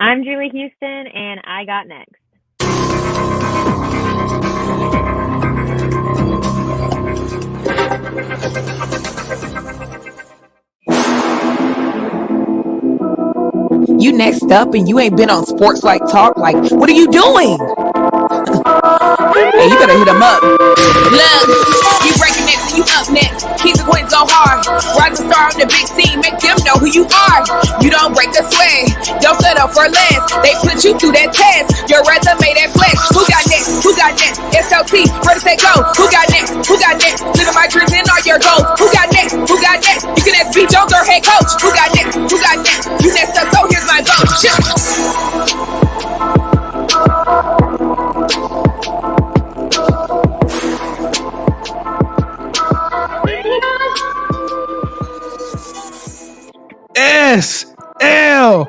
I'm Julie Houston, and I got next. You next up and you ain't been on SportsLifeTalk. Like, what are you doing? Hey, you better hit him up. Look, you breaking next, you up next. Keep the wins go hard. Rise and star on the big team, make them know who you are. You don't break a sweat, don't settle for less. They put you through that test, your resume that flex. Who got next? Who got next? SLT, ready, set, go. Who got next? Who got next? Living my dreams and all your goals. Who got next? Who got next? You can ask B. Jones or head coach. Who got next? Who got next? You next up, so here's my vote. SLT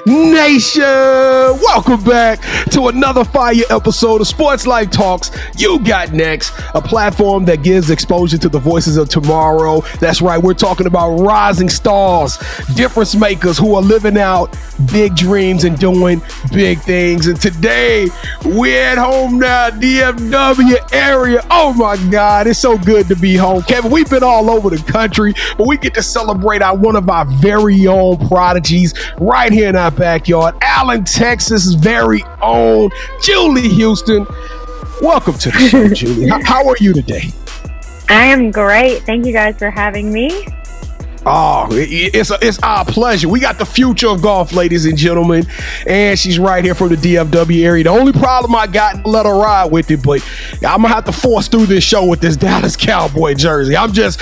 Nation, welcome back to another fire episode of Sports Life Talks. You got next, a platform that gives exposure to the voices of tomorrow. That's right, we're talking about rising stars, difference makers who are living out big dreams and doing big things. And today we're at home now, DFW area. Oh my God, it's so good to be home. Kevin, we've been all over the country, but we get to celebrate one of our very own prodigies right here in our backyard. Allen, Texas' very own Julie Houston. Welcome to the show, Julie. How are you today? I am great. Thank you guys for having me. Oh, it's our pleasure. We got the future of golf, ladies and gentlemen, and she's right here from the DFW area. The only problem I got, let her ride with it, but I'm gonna have to force through this show with this Dallas Cowboy jersey. I'm just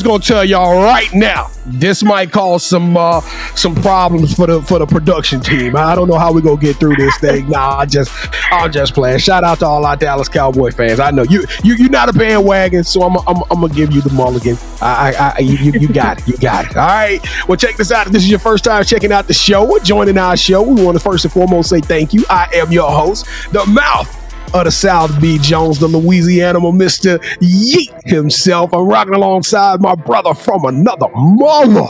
gonna tell y'all right now, this might cause some problems for the production team. I don't know how we gonna get through this thing. Nah, I'm just playing. Shout out to all our Dallas Cowboy fans. I know you're not a bandwagon, so I'm gonna give you the mulligan. You got it. You got it. All right. Well, check this out. If this is your first time checking out the show or joining our show, we want to first and foremost say thank you. I am your host, the mouth of the South B. Jones, the Louisiana Mr. Yeet himself. I'm rocking alongside my brother from another mother,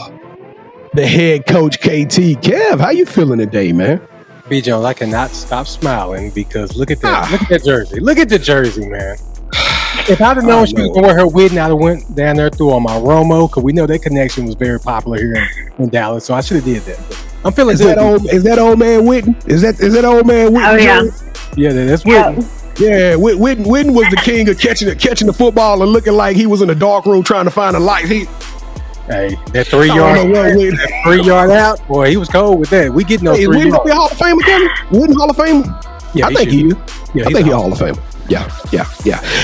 the head coach KT. Kev, how you feeling today, man? B. Jones, I cannot stop smiling because look at that. Look at that jersey. Look at the jersey, man. If I'd have known she was going to wear her wedding, I'd have went down there through on my Romo, because we know that connection was very popular here in Dallas, so I should have did that. But I'm feeling good. Is that old man Witten? Is that old man Witten? Oh, yeah. Yeah, that's Witten. Yeah, Witten was the king of catching the football and looking like he was in a dark room trying to find a light. Hey, that 3 yard out, boy, he was cold with that. We get no 3 yards. Witten be a Hall of Famer, Kevin? Witten Hall of Famer? Yeah, I think he is. Yeah, I think he's a Hall of Famer. Yeah.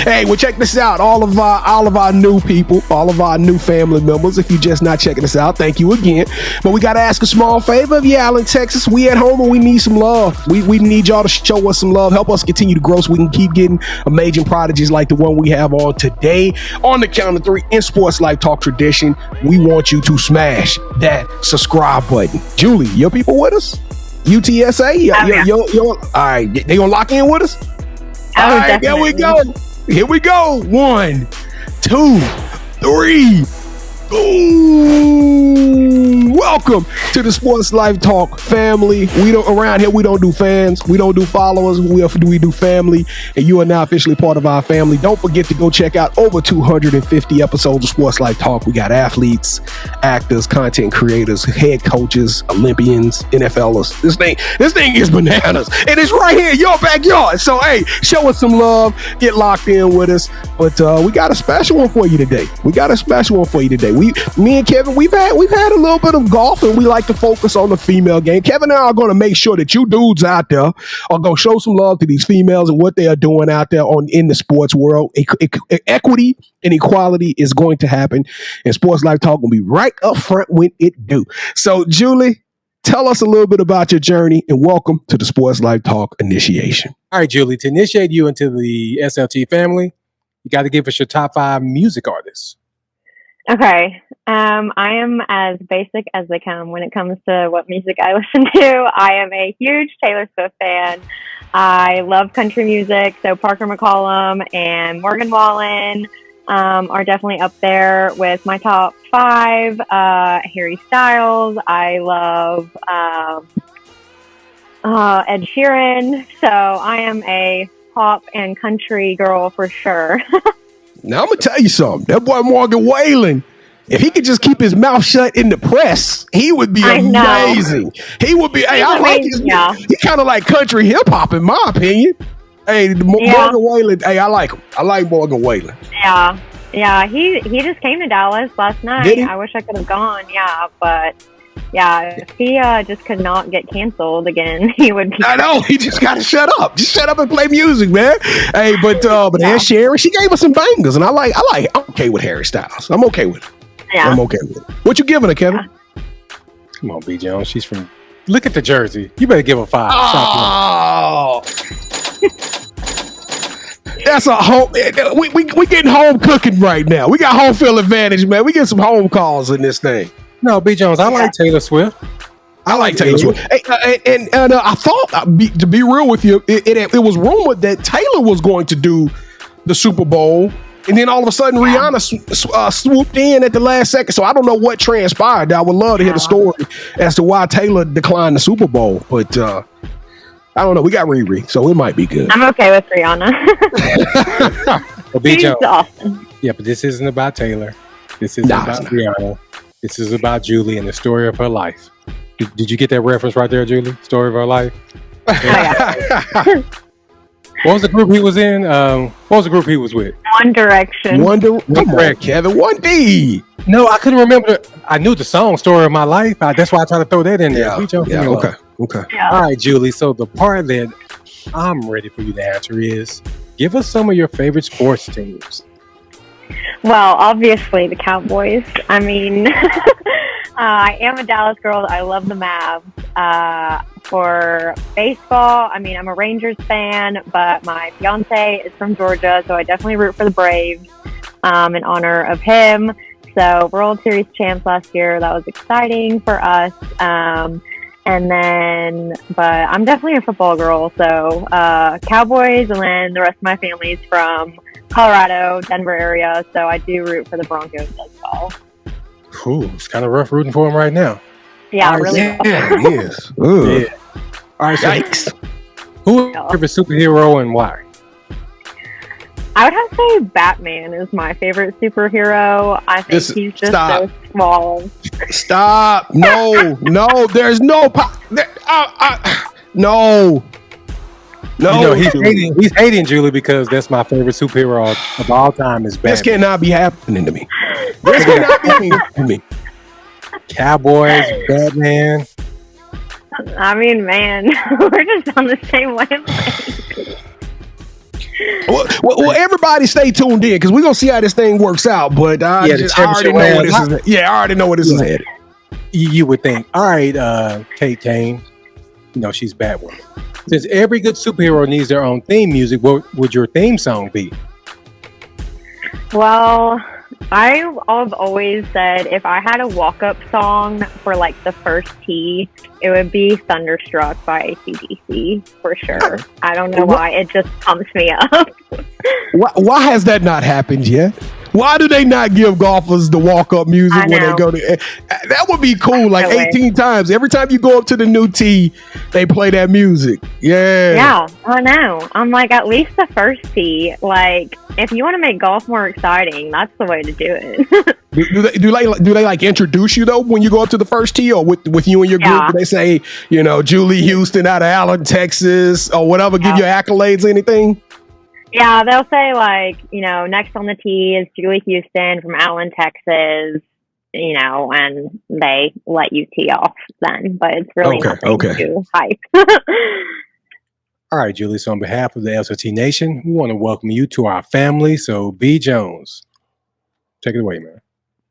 Hey, well, check this out. All of our new people, all of our new family members. If you're just not checking us out, thank you again. But we got to ask a small favor of you, Allen, Texas. We at home and we need some love. We need y'all to show us some love. Help us continue to grow so we can keep getting amazing prodigies like the one we have on today. On the count of three, in Sports Life Talk tradition, we want you to smash that subscribe button. Julie, your people with us? UTSA? All right, they gonna lock in with us? All right, there we go. Here we go. 1, 2, 3. Boom. Welcome to the Sports Life Talk family. Around here we don't do fans, we don't do followers, we do family, and you are now officially part of our family. Don't forget to go check out over 250 episodes of Sports Life Talk. We got athletes, actors, content creators, head coaches, Olympians, NFLers. This thing is bananas, and it's right here in your backyard. So hey, show us some love, get locked in with us. But we got a special one for you today. Me and Kevin, we've had a little bit of golf, and we like to focus on the female game. Kevin and I are going to make sure that you dudes out there are going to show some love to these females and what they are doing out there in the sports world. Equity and equality is going to happen, and Sports Life Talk will be right up front when it do. So, Julie, tell us a little bit about your journey, and welcome to the Sports Life Talk initiation. All right, Julie, to initiate you into the SLT family, you got to give us your top 5 music artists. Okay. I am as basic as they come when it comes to what music I listen to. I am a huge Taylor Swift fan. I love country music, so Parker McCollum and Morgan Wallen are definitely up there with my top 5. Harry Styles. I love Ed Sheeran. So I am a pop and country girl for sure. Now I'm gonna tell you something. That boy Morgan Wallen, if he could just keep his mouth shut in the press, he would be amazing. He would be. Hey, I like his. Yeah. He kind of like country hip hop, in my opinion. Hey, Morgan Wallen. Hey, I like him. I like Morgan Wallen. Yeah, yeah. He just came to Dallas last night. Did he? I wish I could have gone. Yeah, but. Yeah, if he just could not get canceled again, he would be. I know, he just got to shut up. Just shut up and play music, man. Hey, but Ed Sheeran, she gave us some bangers, and I'm okay with Harry Styles. I'm okay with it. Yeah. I'm okay with it. What you giving her, Kevin? Yeah. Come on, B. Jones. She's from. Look at the jersey. You better give her 5. Oh. That's a home. We getting home cooking right now. We got home field advantage, man. We get some home calls in this thing. No, B. Jones, I like Taylor Swift. I like Taylor Swift. Hey, and I thought, to be real with you, it was rumored that Taylor was going to do the Super Bowl, and then all of a sudden Rihanna swooped in at the last second. So I don't know what transpired. I would love to hear the story as to why Taylor declined the Super Bowl, but I don't know. We got Riri, so it might be good. I'm okay with Rihanna. Well, B. She's Jones. awesome. Yeah, but this isn't about Taylor. This isn't about Rihanna. This is about Julie and the story of her life. Did you get that reference right there, Julie? Story of her life? Yeah. What was the group he was in? What was the group he was with? One Direction. Come on, Kevin. 1D. No, I couldn't remember. I knew the song "Story of My Life." That's why I tried to throw that in there. Okay. Yeah. All right, Julie. So the part that I'm ready for you to answer is: give us some of your favorite sports teams. Well, obviously the Cowboys. I mean, I am a Dallas girl. I love the Mavs. For baseball, I mean, I'm a Rangers fan, but my fiance is from Georgia, so I definitely root for the Braves in honor of him. So World Series champs last year, that was exciting for us. But I'm definitely a football girl. So Cowboys, and then the rest of my family's from Colorado, Denver area. So I do root for the Broncos as well. Cool. It's kind of rough rooting for him right now. Yeah, really. Yeah, it is. Yeah. All right, so yikes. Who is your favorite superhero and why? I would have to say Batman is my favorite superhero. I think he's just so small. Stop. No, there's no... No. No, he's hating Julie because that's my favorite superhero of all time is Batman. This cannot be happening to me. This cannot be happening to me. Cowboys, Batman. I mean, man, we're just on the same wavelength. Well, everybody stay tuned in because we're going to see how this thing works out. But I already know where this is headed. Yeah, I already know where this is headed. You would think, all right, Kate Kane, she's Batwoman. Since every good superhero needs their own theme music, what would your theme song be? Well, I've always said if I had a walk-up song for like the first tee, it would be Thunderstruck by AC/DC for sure. I don't know why. It just pumps me up. Why has that not happened yet? Why do they not give golfers the walk-up music when they go to... That would be cool, like 18 times. Every time you go up to the new tee, they play that music. Yeah. Yeah, I know. I'm like, at least the first tee. Like, if you want to make golf more exciting, that's the way to do it. do they like introduce you, though, when you go up to the first tee? Or with you and your group, do they say, Julie Houston out of Allen, Texas, or whatever, give you accolades or anything? Yeah, they'll say like, next on the tee is Julie Houston from Allen, Texas, and they let you tee off then. But it's really nothing too hype. All right, Julie. So on behalf of the SLT Nation, we want to welcome you to our family. So B. Jones, take it away, man.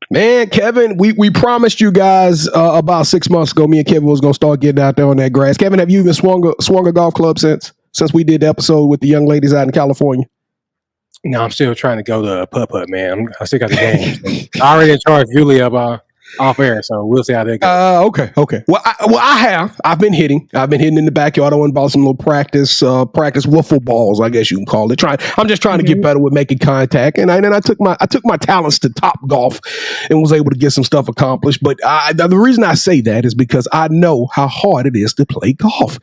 Man, Kevin, we promised you guys about 6 months ago, me and Kevin was going to start getting out there on that grass. Kevin, have you even swung a golf club since we did the episode with the young ladies out in California? No, I'm still trying to go to putt-putt, man. I still got the game. I already charged Julie about off air, so we'll see how that goes. Okay. Well, I've been hitting in the backyard. I went and bought some little practice wiffle balls, I guess you can call it. I'm just trying to get better with making contact, and then I took my talents to Top Golf and was able to get some stuff accomplished. But the reason I say that is because I know how hard it is to play golf,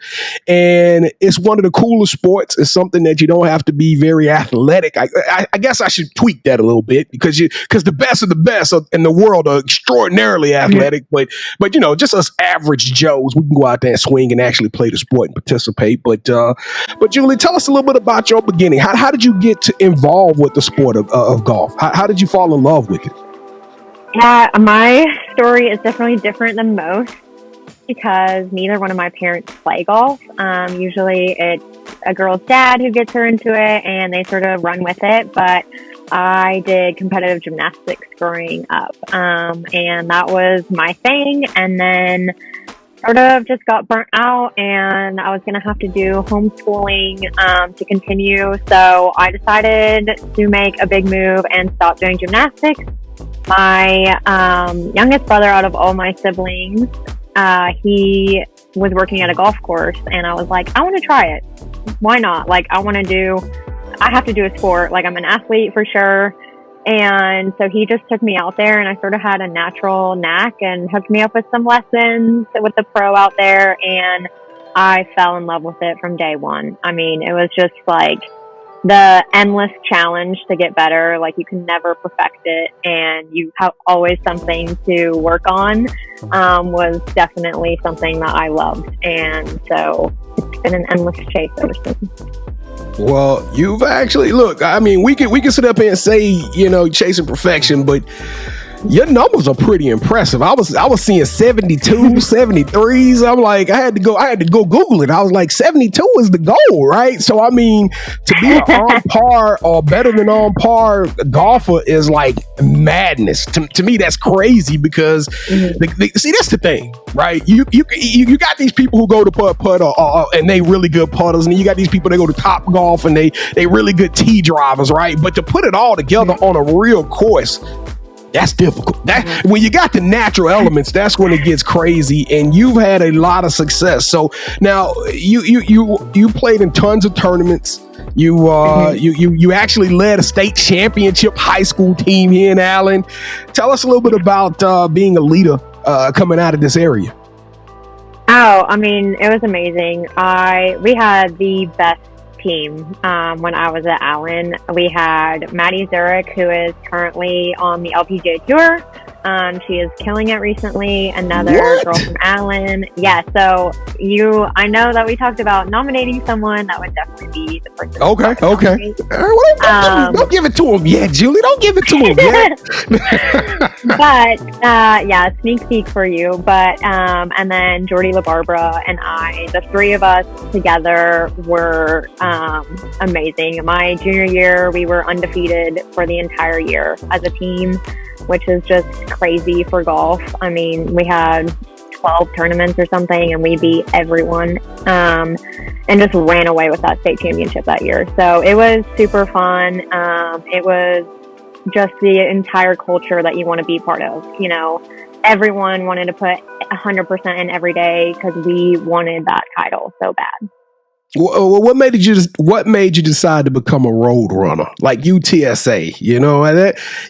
and it's one of the coolest sports. It's something that you don't have to be very athletic. I guess I should tweak that a little bit because the best of the best in the world are extraordinarily athletic, but just us average Joes, we can go out there and swing and actually play the sport and participate. But Julie, tell us a little bit about your beginning. How did you get involved with the sport of golf? How did you fall in love with it? My story is definitely different than most because neither one of my parents play golf. Usually it's a girl's dad who gets her into it and they sort of run with it, but I did competitive gymnastics growing up, and that was my thing, and then sort of just got burnt out, and I was going to have to do homeschooling to continue, so I decided to make a big move and stop doing gymnastics. My youngest brother out of all my siblings, he was working at a golf course, and I was like, I want to try it. Why not? Like, I have to do a sport. Like, I'm an athlete for sure. And so he just took me out there, and I sort of had a natural knack and hooked me up with some lessons with the pro out there. And I fell in love with it from day one. I mean, it was just like the endless challenge to get better. Like, you can never perfect it, and you have always something to work on, was definitely something that I loved. And so it's been an endless chase ever since. Well, you've actually, look, I mean, we can sit up here and say, chasing perfection, but your numbers are pretty impressive. I was seeing 72, 73s. I'm like, I had to go Google it. I was like, 72 is the goal, right? So, I mean, to be an on par or better than on par golfer is like madness. To me, that's crazy because, see, that's the thing, right? You got these people who go to putt and they really good putters, and then you got these people that go to Top Golf and they really good tee drivers, right? But to put it all together on a real course, that's difficult. When you got the natural elements, that's when it gets crazy, and you've had a lot of success. So now you played in tons of tournaments. You actually led a state championship high school team here in Allen. Tell us a little bit about being a leader coming out of this area. Oh, I mean, it was amazing. We had the best team when I was at Allen. We had Maddie Zurich, who is currently on the LPGA Tour. She is killing it recently. Another girl from Allen. Yeah, so I know that we talked about nominating someone. That would definitely be the person. Okay. Don't give it to him yet, Julie. Don't give it to him yet. But sneak peek for you. But and then Jordy LaBarbera and I, the three of us together were amazing. My junior year, we were undefeated for the entire year as a team, which is just crazy for golf. I mean, we had 12 tournaments or something, and we beat everyone, and just ran away with that state championship that year. So it was super fun. It was just the entire culture that you want to be part of. Everyone wanted to put 100% in every day because we wanted that title so bad. What made you decide to become a road runner like UTSA?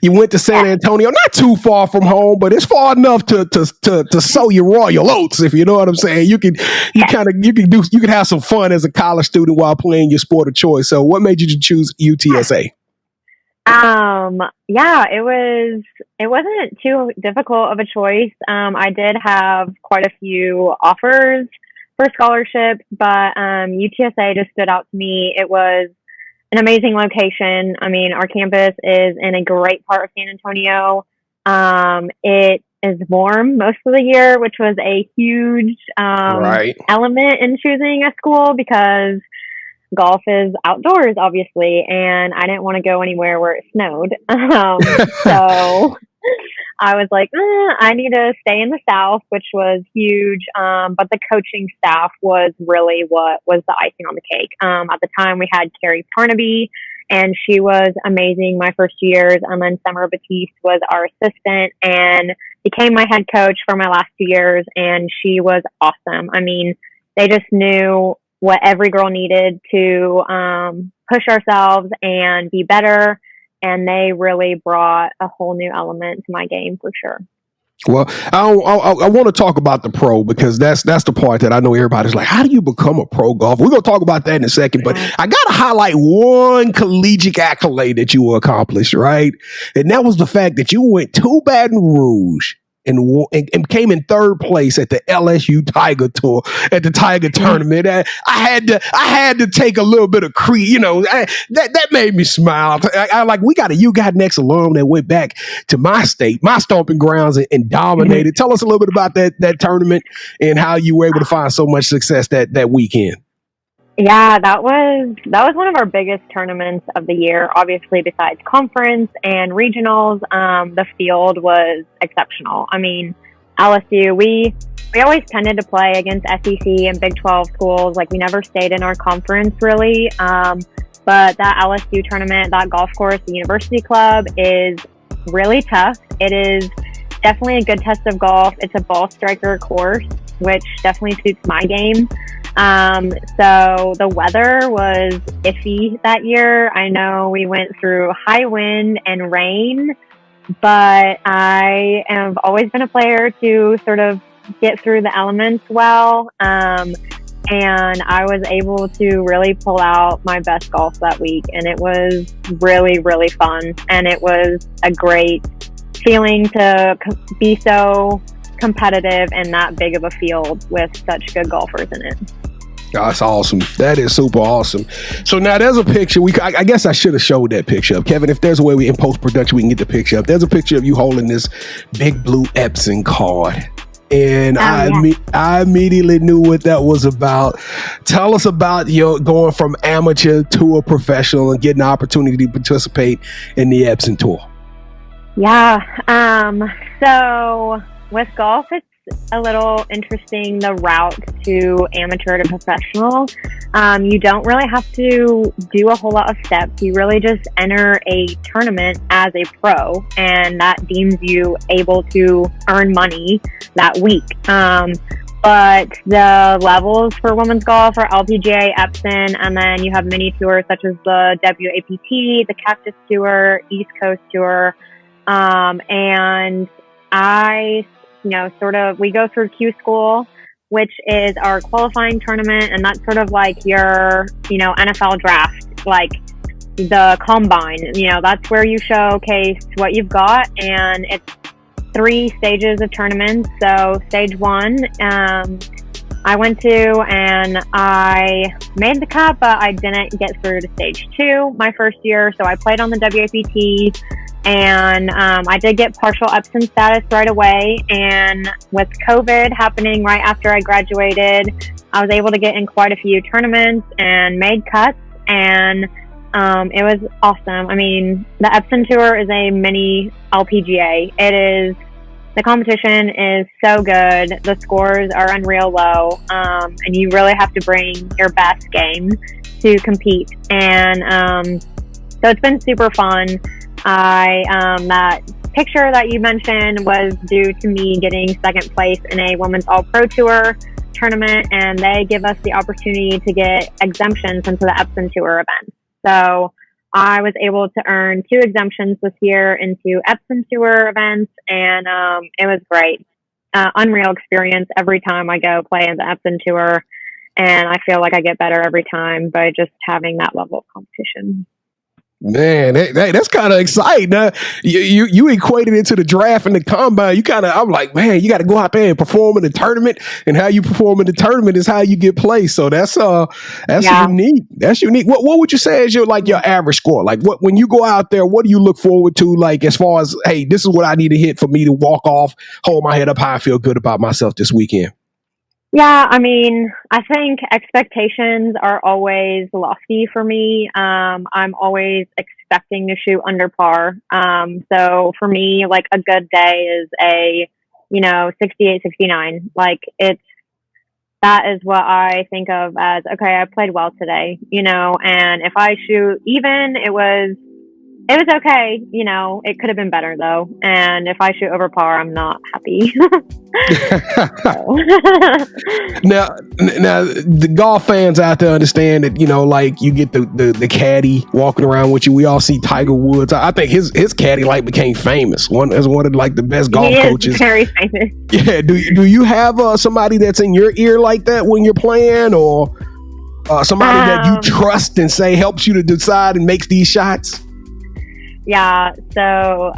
You went to San Antonio, not too far from home, but it's far enough to sow your royal oats, if you know what I'm saying. You can have some fun as a college student while playing your sport of choice. So, what made you choose UTSA? It wasn't too difficult of a choice. I did have quite a few offers for scholarships, but UTSA just stood out to me. It was an amazing location. I mean, our campus is in a great part of San Antonio. It is warm most of the year, which was a huge element in choosing a school because golf is outdoors, obviously, and I didn't want to go anywhere where it snowed. So I was like, I need to stay in the South, which was huge. But the coaching staff was really what was the icing on the cake. At the time, we had Carrie Parnaby, and she was amazing my first years. And then Summer Batiste was our assistant. And became my head coach for my last 2 years, and she was awesome. I mean, they just knew what every girl needed to push ourselves and be better, and they really brought a whole new element to my game for sure. Well, I want to talk about the pro, because that's the part that I know everybody's like, how do you become a pro golfer? We're going to talk about that in a second, but I got to highlight one collegiate accolade that you accomplished, right? And that was the fact that you went to Baton Rouge and came in third place at the LSU Tiger Tour at the Tiger Tournament. I had to take a little bit of that made me smile. I like, we got a yougotnext alum that went back to my state, my stomping grounds, and dominated. Tell us a little bit about that tournament and how you were able to find so much success that weekend. Yeah, that was one of our biggest tournaments of the year. Obviously, besides conference and regionals, the field was exceptional. I mean, LSU, we always tended to play against SEC and Big 12 schools. Like, we never stayed in our conference really. But that LSU tournament, that golf course, the University Club, is really tough. It is definitely a good test of golf. It's a ball striker course, which definitely suits my game. So the weather was iffy that year. I know we went through high wind and rain, but I have always been a player to sort of get through the elements well. And I was able to really pull out my best golf that week. And it was really, really fun. And it was a great feeling to be so competitive in that big of a field with such good golfers in it. That's awesome. That is super awesome. So now there's a picture. I guess I should have showed that picture up. Kevin, if there's a way in post-production we can get the picture up. There's a picture of you holding this big blue Epson card. And I immediately knew what that was about. Tell us about your going from amateur to a professional and getting the opportunity to participate in the Epson Tour. Yeah. So with golf, it's a little interesting, the route to amateur to professional. You don't really have to do a whole lot of steps. You really just enter a tournament as a pro, and that deems you able to earn money that week. But the levels for women's golf are LPGA, Epson, and then you have mini tours such as the WAPT, the Cactus Tour, East Coast Tour, and we go through Q School, which is our qualifying tournament, and that's sort of like your, NFL draft, like the combine. That's where you showcase what you've got, and it's 3 stages of tournaments. So stage 1, I went to, and I made the cut, but I didn't get through to stage 2 my first year. So I played on the WAPT. And I did get partial Epson status right away. And with COVID happening right after I graduated, I was able to get in quite a few tournaments and made cuts. And it was awesome. I mean, the Epson Tour is a mini LPGA. The competition is so good. The scores are unreal low. And you really have to bring your best game to compete. And so it's been super fun. That picture that you mentioned was due to me getting second place in a women's all-pro tour tournament, and they give us the opportunity to get exemptions into the Epson Tour event. So I was able to earn 2 exemptions this year into Epson Tour events, and it was great. Unreal experience every time I go play in the Epson Tour, and I feel like I get better every time by just having that level of competition. Man, that's kind of exciting. You equated it to the draft and the combine. I'm like, man, you got to go out there and perform in the tournament, and how you perform in the tournament is how you get placed. So that's unique. That's unique. What would you say is your average score? Like, when you go out there, what do you look forward to? Like, as far as, hey, this is what I need to hit for me to walk off, hold my head up high, feel good about myself this weekend. Yeah, I mean, I think expectations are always lofty for me. I'm always expecting to shoot under par. So for me, like, a good day is a, 68, 69. Like, that is what I think of as, okay, I played well today, and if I shoot even, it was It was okay. You know, it could have been better though. And if I shoot over par, I'm not happy. And if I shoot over par, I'm not happy. Now, the golf fans out there understand that, you know, like you get the caddy walking around with you. We all see Tiger Woods. I think his caddy like became famous. One of like the best golf coaches. Very famous. Yeah. Do you have somebody that's in your ear like that when you're playing, or somebody that you trust and say helps you to decide and makes these shots? Yeah, so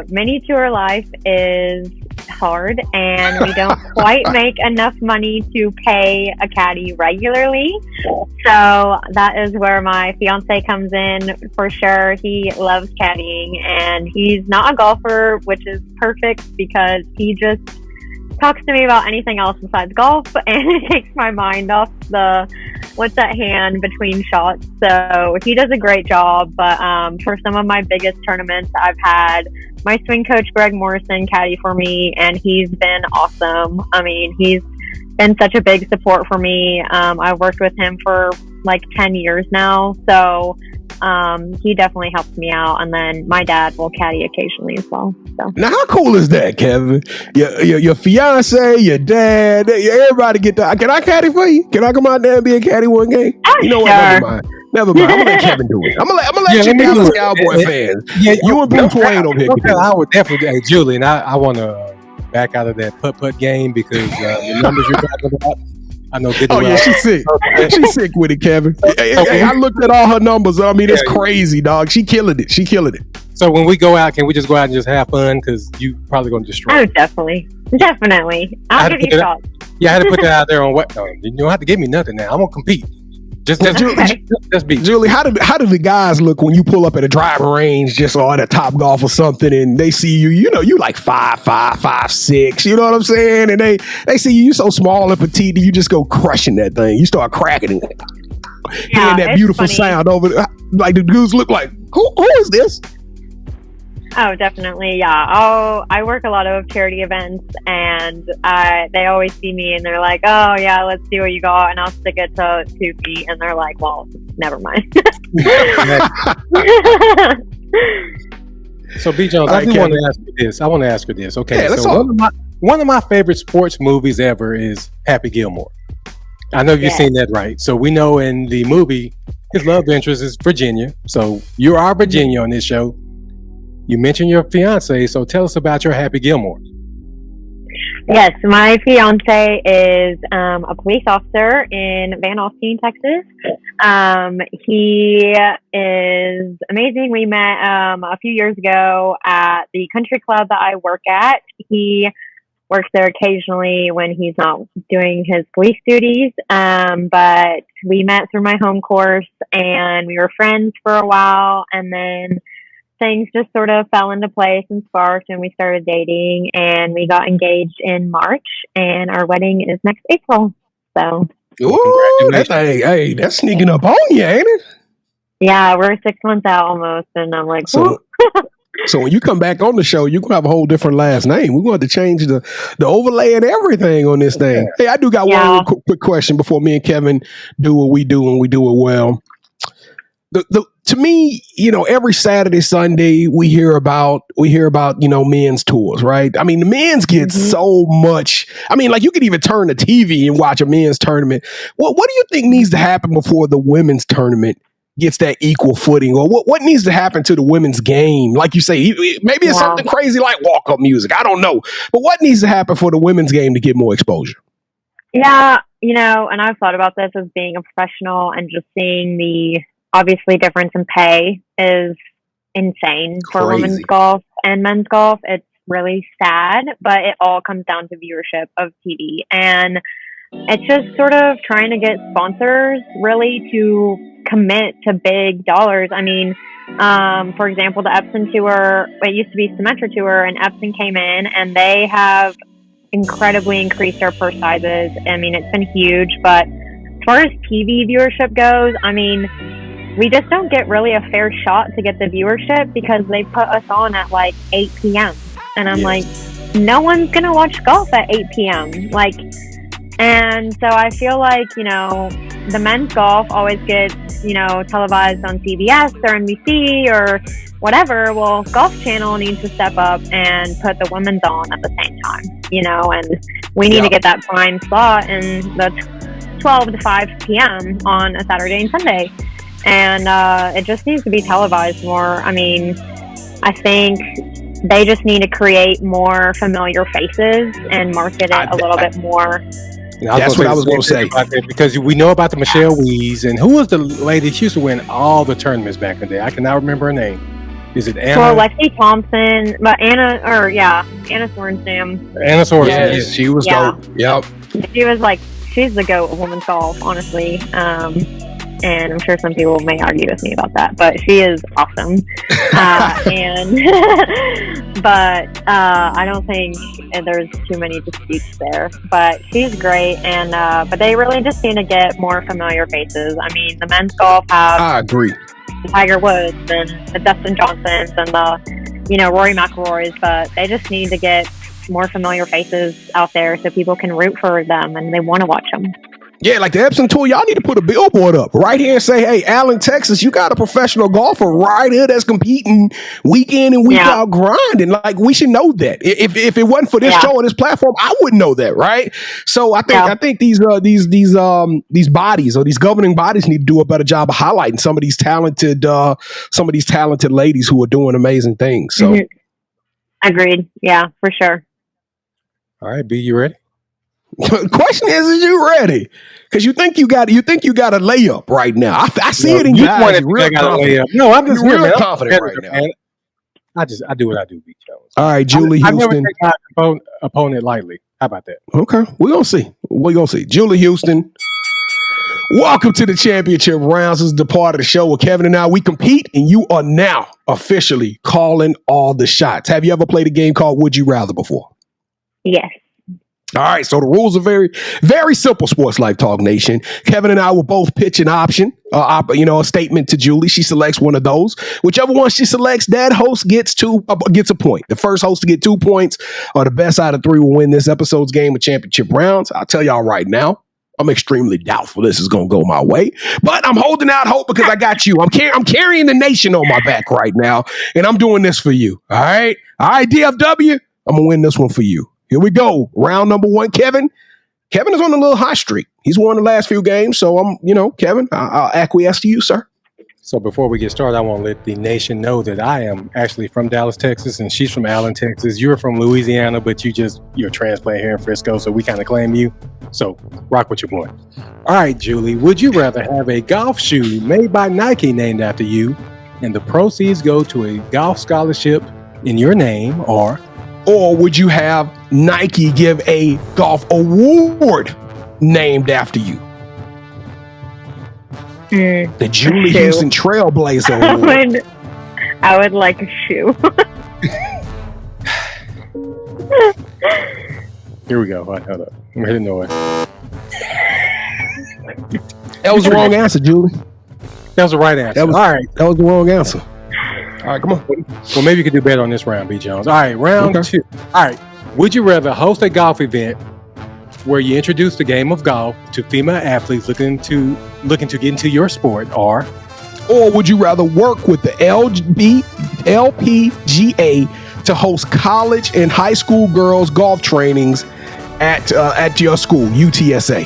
mini tour life is hard, and we don't quite make enough money to pay a caddy regularly. So that is where my fiance comes in for sure. He loves caddying, and he's not a golfer, which is perfect because he just talks to me about anything else besides golf, and it takes my mind off what's at hand between shots. So he does a great job. But for some of my biggest tournaments, I've had my swing coach Greg Morrison caddy for me, and he's been awesome. I mean, he's been such a big support for me. I've worked with him for like 10 years now, so he definitely helps me out. And then my dad will caddy occasionally as well. So now, how cool is that, Kevin? Your fiance, your dad, everybody get that. Can I caddy for you? Can I come out there and be a caddy one game? You know what? Sure. Never mind. I'm gonna let Kevin do it. I'm gonna let you Dallas Cowboy fans. Yeah, you and Bruce Wayne over here. I would definitely, Julie, and I want to back out of that putt game because the numbers you're talking about. I know. She's sick. She's sick with it, Kevin. Hey, I looked at all her numbers. I mean, it's crazy, dog. She killing it. So when we go out, can we just go out and just have fun? Because you probably going to destroy. Oh, definitely. I'll give you shots. Yeah, I had to put that out there on what. You don't have to give me nothing now. I'm gonna compete. Just be. Julie, how do the guys look when you pull up at a driving range, just or at a Top Golf or something, and they see you? You know, you like 5'5", 5'6". You know what I'm saying? And they see you so small and petite, you just go crushing that thing. You start cracking it, hearing that beautiful sound over. Like the dudes look like, who is this? Oh, definitely. Yeah. I work a lot of charity events, and they always see me and they're like, oh yeah, let's see what you got. And I'll stick it to 2 feet. And they're like, well, never mind. So B. Jones, I want to ask you this. Okay. Yeah, so one of my favorite sports movies ever is Happy Gilmore. I know you've seen that, right? So we know in the movie, his love interest is Virginia. So you are Virginia on this show. You mentioned your fiance, so tell us about your Happy Gilmore. Yes, my fiance is a police officer in Van Alstyne, Texas. He is amazing. We met a few years ago at the country club that I work at. He works there occasionally when he's not doing his police duties. But we met through my home course, and we were friends for a while, and then things just sort of fell into place and sparked, and we started dating, and we got engaged in March, and our wedding is next April. So, that's sneaking up on you, ain't it? Yeah, we're 6 months out almost, and I'm like, so when you come back on the show, you're gonna have a whole different last name. We're going to change the overlay and everything on this thing. Hey, I do got one quick question before me and Kevin do what we do, and we do it well. To me, you know, every Saturday, Sunday, we hear about, you know, men's tours, right? I mean, the men's get so much. I mean, like you could even turn the TV and watch a men's tournament. What do you think needs to happen before the women's tournament gets that equal footing? Or what needs to happen to the women's game? Like you say, maybe it's something crazy like walk-up music. I don't know. But what needs to happen for the women's game to get more exposure? Yeah, you know, and I've thought about this as being a professional and just seeing the obviously difference in pay is insane for women's golf and men's golf. It's really sad, but it all comes down to viewership of TV. And it's just sort of trying to get sponsors really to commit to big dollars. I mean, for example, the Epson Tour, it used to be Symetra Tour, and Epson came in and they have incredibly increased their purse sizes. I mean, it's been huge, but as far as TV viewership goes, I mean, we just don't get really a fair shot to get the viewership because they put us on at like 8 p.m. And I'm like, no one's going to watch golf at 8 p.m. Like, and so I feel like, you know, the men's golf always gets televised on CBS or NBC or whatever. Well, Golf Channel needs to step up and put the women's on at the same time, and we need to get that prime slot in the 12 to 5 p.m. on a Saturday and Sunday. And it just needs to be televised more. I mean, I think they just need to create more familiar faces and market it a little bit more. That's what I was going to say. Because we know about the ●🐐 and who was the lady who used to win all the tournaments back in the day? I cannot remember her name. Is it Anna? Well, Lexi Thompson, but Anna Sorensen. Anna Sorensen. Yes, she was dope. Yep. She's the GOAT of women's golf, honestly. And I'm sure some people may argue with me about that, but she is awesome. But I don't think there's too many disputes there. But she's great, and but they really just need to get more familiar faces. I mean, the men's golf have I agree. the Tiger Woods and the Dustin Johnsons and the Rory McIlroys, but they just need to get more familiar faces out there so people can root for them and they want to watch them. Yeah, like the epsontour, y'all need to put a billboard up right here and say, hey, Allen, Texas, you got a professional golfer right here that's competing week in and week out grinding. Like, we should know that. If it wasn't for this show and this platform, I wouldn't know that, right? So I think these bodies or these governing bodies need to do a better job of highlighting some of these talented ladies who are doing amazing things. So Agreed. Yeah, for sure. All right, B, you ready? Question is you ready? Because you think you got a layup right now. I see it in you. I got a layup. No, I'm just real confident right now. Man. I do what I do, B. Jones. All right, Julie Houston. I never take my opponent lightly. How about that? Okay, we're gonna see. Julie Houston. Welcome to the championship rounds. This is the part of the show where Kevin and I, we compete, and you are now officially calling all the shots. Have you ever played a game called Would You Rather before? Yes. All right, so the rules are very, very simple, Sports Life Talk Nation. Kevin and I will both pitch an option, a statement to Julie. She selects one of those. Whichever one she selects, that host gets a point. The first host to get 2 points or the best out of 3 will win this episode's game of championship rounds. I'll tell y'all right now, I'm extremely doubtful this is going to go my way, but I'm holding out hope because I got you. I'm carrying the nation on my back right now, and I'm doing this for you. All right, DFW, I'm going to win this one for you. Here we go. Round number 1, Kevin. Kevin is on a little hot streak. He's won the last few games. So Kevin, I'll acquiesce to you, sir. So before we get started, I want to let the nation know that I am actually from Dallas, Texas, and she's from Allen, Texas. You're from Louisiana, but you're a transplant here in Frisco, so we kind of claim you. So rock with your boy. All right, Julie, would you rather have a golf shoe made by Nike named after you and the proceeds go to a golf scholarship in your name, or would you have Nike give a golf award named after you? The Julie Houston Trailblazer Award. I would like a shoe. Here we go. Hold up. I'm heading nowhere. That was the wrong answer, Julie. That was the right answer. All right. That was the wrong answer. All right, come on. Well, maybe you could do better on this round, B. Jones. All right, round 2. All right. Would you rather host a golf event where you introduce the game of golf to female athletes looking to get into your sport, or would you rather work with the LPGA to host college and high school girls golf trainings at your school, UTSA?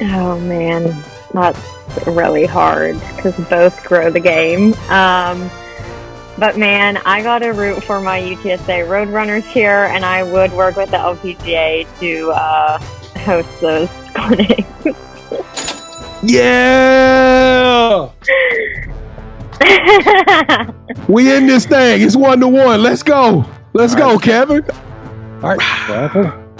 Oh man, that's really hard because both grow the game. But man, I gotta root for my UTSA Roadrunners here, and I would work with the LPGA to host those clinics. Yeah! We in this thing. It's 1-1. Let's go. Let's go, Kevin. All right.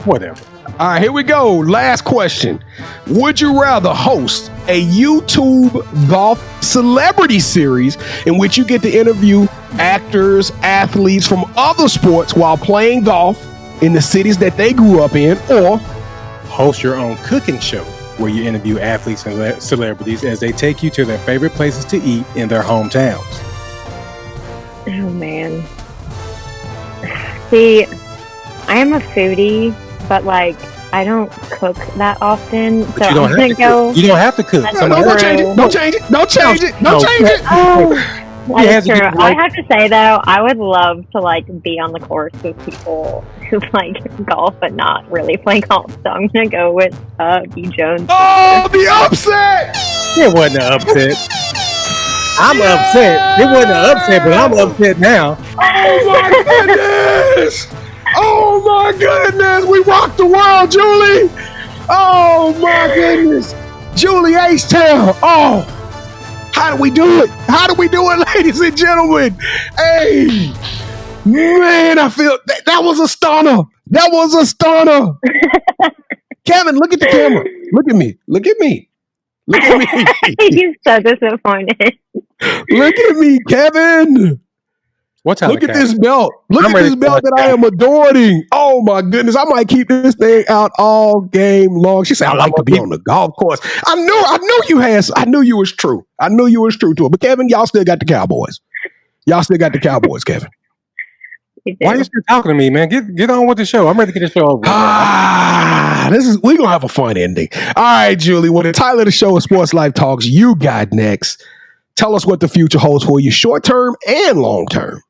Whatever. All right, here we go. Last question. Would you rather host a YouTube golf celebrity series in which you get to interview actors, athletes from other sports while playing golf in the cities that they grew up in, or host your own cooking show where you interview athletes and celebrities as they take you to their favorite places to eat in their hometowns? Oh, man. See, I am a foodie, but I don't cook that often, But so you don't I'm gonna go. You don't have to cook. That's Somebody Don't true. change it. Don't change it. Don't change it. Don't change it. Oh, He that has is to true. get I right. have to say though, I would love to like be on the course with people who like golf but not really play golf. So I'm gonna go with B. Jones. Oh, the upset! It wasn't an upset. I'm upset. It wasn't an upset, but I'm upset now. Oh my goodness! Oh my goodness! We rocked the world, Julie! Oh my goodness! Julie H-Town! Oh! How do we do it? How do we do it, ladies and gentlemen? Hey! Man, I feel that was a stunner. That was a stunner. Kevin, look at the camera. Look at me. Look at me. Look at me. He's so disappointed. Look at me, Kevin. What time? Look at this belt. Look I'm at ready this for belt it. that I am adoring. Oh my goodness. I might keep this thing out all game long. She said, I like to be on the golf course. I knew you had, I knew you was true. I knew you was true to it. But Kevin, y'all still got the Cowboys. Y'all still got the Cowboys, Kevin. Why are you still talking to me, man? Get on with the show. I'm ready to get the show over. We're gonna have a fun ending. All right, Julie. Well, the title of the show is Sports Life Talks. You got next. Tell us what the future holds for you, short term and long term.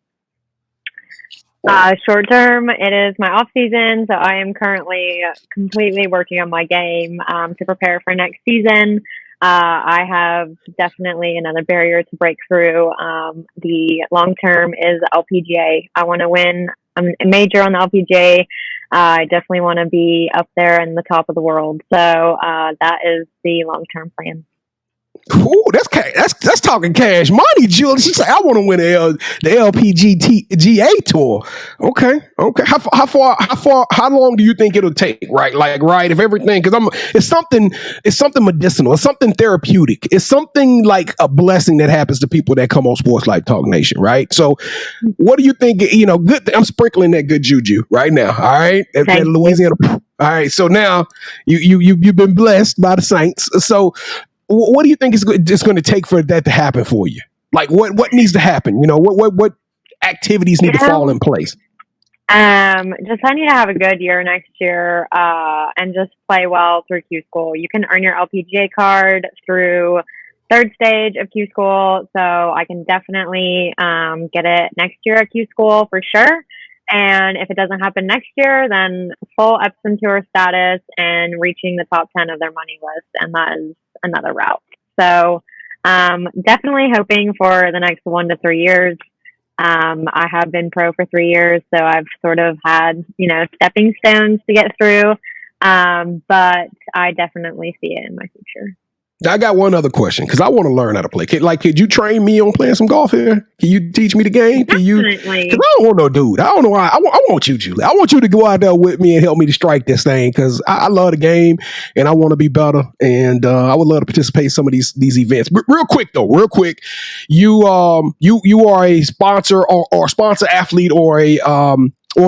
Short term, it is my off season, so I am currently completely working on my game to prepare for next season. I have definitely another barrier to break through. The long term is LPGA. I want to win a major on the LPGA. I definitely want to be up there in the top of the world. So that is the long term plan. Ooh, that's talking cash money, Julie. She said, "I want to win the LPGA tour." Okay. How long do you think it'll take? Right. If everything, because it's something medicinal. It's something therapeutic. It's something like a blessing that happens to people that come on Sports Life Talk Nation. Right. So, what do you think? Good. I'm sprinkling that good juju right now. All right, at Louisiana. All right. So now you've been blessed by the Saints. So. What do you think is just going to take for that to happen for you? Like what needs to happen? What activities need to fall in place? Just I need to have a good year next year and just play well through Q School. You can earn your LPGA card through third stage of Q School, so I can definitely get it next year at Q School for sure. And if it doesn't happen next year, then full epsontour status and reaching the top 10 of their money list, and that is another route. So definitely hoping for the next 1 to 3 years. I have been pro for 3 years, so I've sort of had, stepping stones to get through. But I definitely see it in my future. I got one other question because I want to learn how to play. Could you train me on playing some golf here? Can you teach me the game? Can you? Because I don't want no dude. I don't know why. I want you, Julie. I want you to go out there with me and help me to strike this thing because I love the game and I want to be better. And I would love to participate in some of these events. But real quick, you are a sponsor or sponsor athlete or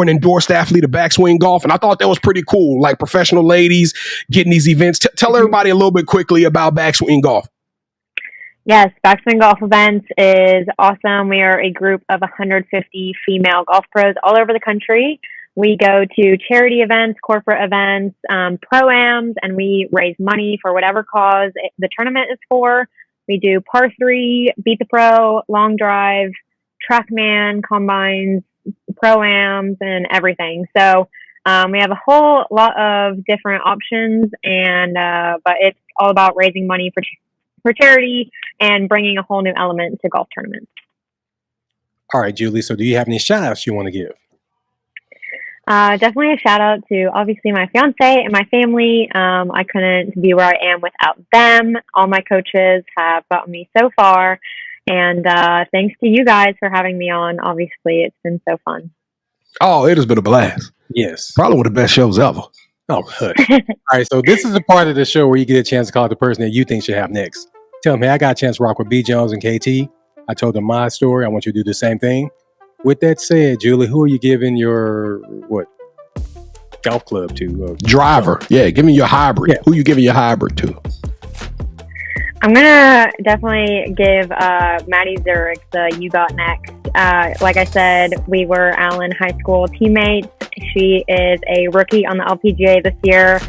an endorsed athlete of Backswing Golf. And I thought that was pretty cool, like professional ladies getting these events. Tell everybody a little bit quickly about Backswing Golf. Yes, Backswing Golf Events is awesome. We are a group of 150 female golf pros all over the country. We go to charity events, corporate events, pro-ams, and we raise money for whatever cause the tournament is for. We do par 3, beat the pro, long drive, TrackMan, combines, pro-ams, and everything. So we have a whole lot of different options, and but it's all about raising money for charity and bringing a whole new element to golf tournaments. All right, Julie. So do you have any shout outs you want to give? Definitely a shout out to obviously my fiance and my family. I couldn't be where I am without them. All my coaches have gotten me so far. And thanks to you guys for having me on. Obviously, it's been so fun. Oh, it has been a blast. Yes. Probably one of the best shows ever. Oh, hush. All right, so this is the part of the show where you get a chance to call out the person that you think should have next. Tell them, hey, I got a chance to rock with B. Jones and KT. I told them my story. I want you to do the same thing. With that said, Julie, who are you giving your, golf club to? Driver. Yeah, give me your hybrid. Yeah. Who you giving your hybrid to? I'm gonna definitely give Maddie Zurich the You Got Next. Like I said, we were Allen High School teammates. She is a rookie on the LPGA this year.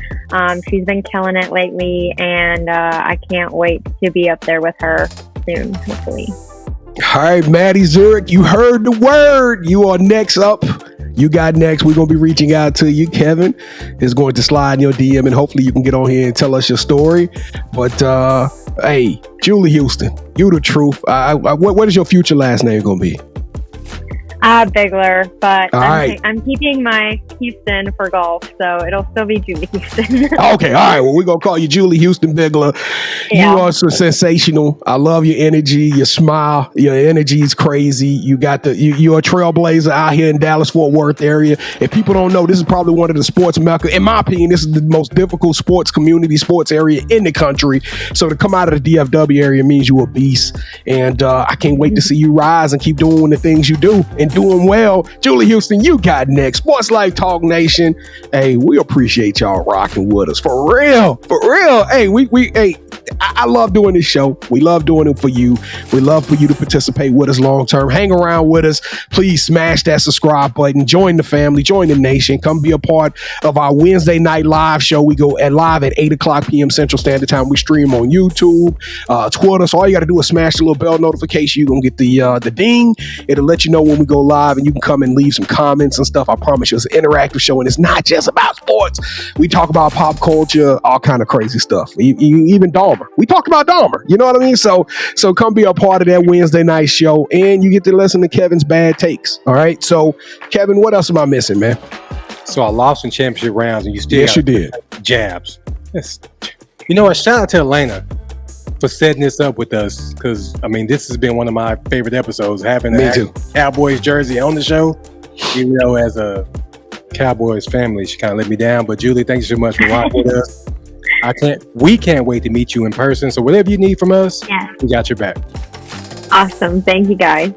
She's been killing it lately, and I can't wait to be up there with her soon, hopefully. All right, Maddie Zurich, you heard the word. You are next up. You got next. We're going to be reaching out to you. Kevin is going to slide in your DM, and hopefully you can get on here and tell us your story. But, hey, Julie Houston, you the truth. What is your future last name going to be? Bigler, but right. I'm keeping my Houston for golf, so it'll still be Julie Houston. Okay, all right. Well, we're going to call you Julie Houston Bigler. Yeah. You are so sensational. I love your energy, your smile. Your energy is crazy. You're a trailblazer out here in Dallas-Fort Worth area. If people don't know, this is probably one of the sports mecca. In my opinion, this is the most difficult sports area in the country. So to come out of the DFW area means you're a beast. And I can't wait to see you rise and keep doing the things you do and doing well. Julie Houston, you got next. Sports Life Talk Nation. Hey, we appreciate y'all rocking with us. For real. Hey, I love doing this show. We love doing it for you. We love for you to participate with us long term. Hang around with us. Please smash that subscribe button. Join the family. Join the nation. Come be a part of our Wednesday night live show. We go live at 8 o'clock p.m. Central Standard Time. We stream on YouTube, Twitter. So all you got to do is smash the little bell notification. You're going to get the ding. It'll let you know when we go live, and you can come and leave some comments and stuff. I promise you, it's an interactive show, and it's not just about sports. We talk about pop culture, all kind of crazy stuff. Even Dahmer. We talk about Dahmer. You know what I mean? So come be a part of that Wednesday night show, and you get to listen to Kevin's bad takes. All right. So Kevin, what else am I missing, man? So I lost in championship rounds, and you still yes, you did jabs. You know what? Shout out to Elena for setting this up with us, because I mean, this has been one of my favorite episodes, having a Cowboys jersey on the show. Even though as a Cowboys family, she kind of let me down. But Julie, thank you so much for rocking with us. We can't wait to meet you in person. So whatever you need from us, we got your back. Awesome. Thank you, guys.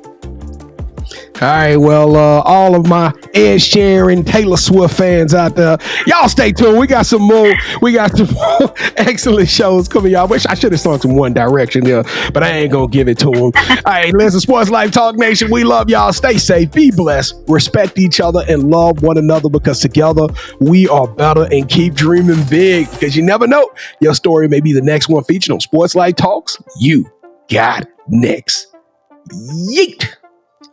All right, well, all of my Ed Sheeran, Taylor Swift fans out there, y'all stay tuned. We got some more excellent shows coming, y'all. Wish I should have sung some One Direction there, but I ain't gonna give it to them. All right, listen, Sports Life Talk Nation, we love y'all. Stay safe, be blessed, respect each other, and love one another, because together we are better, and keep dreaming big, because you never know, your story may be the next one featured on Sports Life Talks. You got next. Yeet.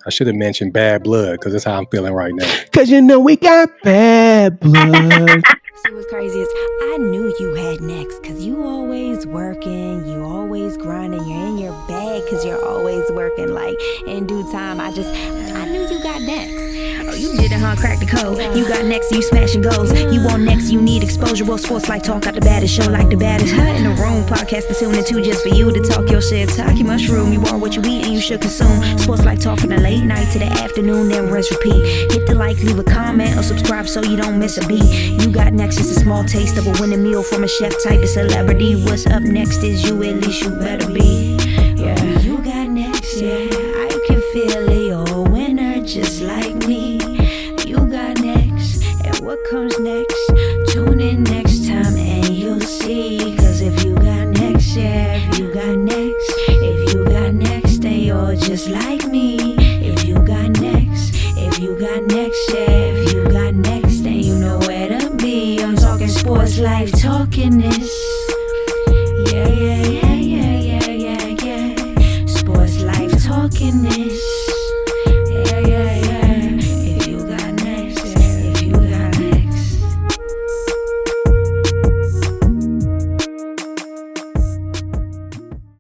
I should have mentioned bad blood, because that's how I'm feeling right now. Because you know we got bad blood. See, what's crazy is I knew you had next, because you always working, you always grinding, you're in your bag because you're always working. Like, in due time, I knew you got next. Oh, you did it, huh? Crack the code. You got next, you smashing goals. You want next, you need exposure. Well, Sports Like Talk got the baddest show, like the baddest. Hot in the room, podcast to tune into just for you to talk your shit. Talk your mushroom, you are what you eat and you should consume. Sports Like Talk from the late night to the afternoon, then rest repeat. Hit the like, leave a comment, or subscribe so you don't miss a beat. You got next, just a small taste of a winning meal from a chef type of celebrity. What's up next is you, at least you better be.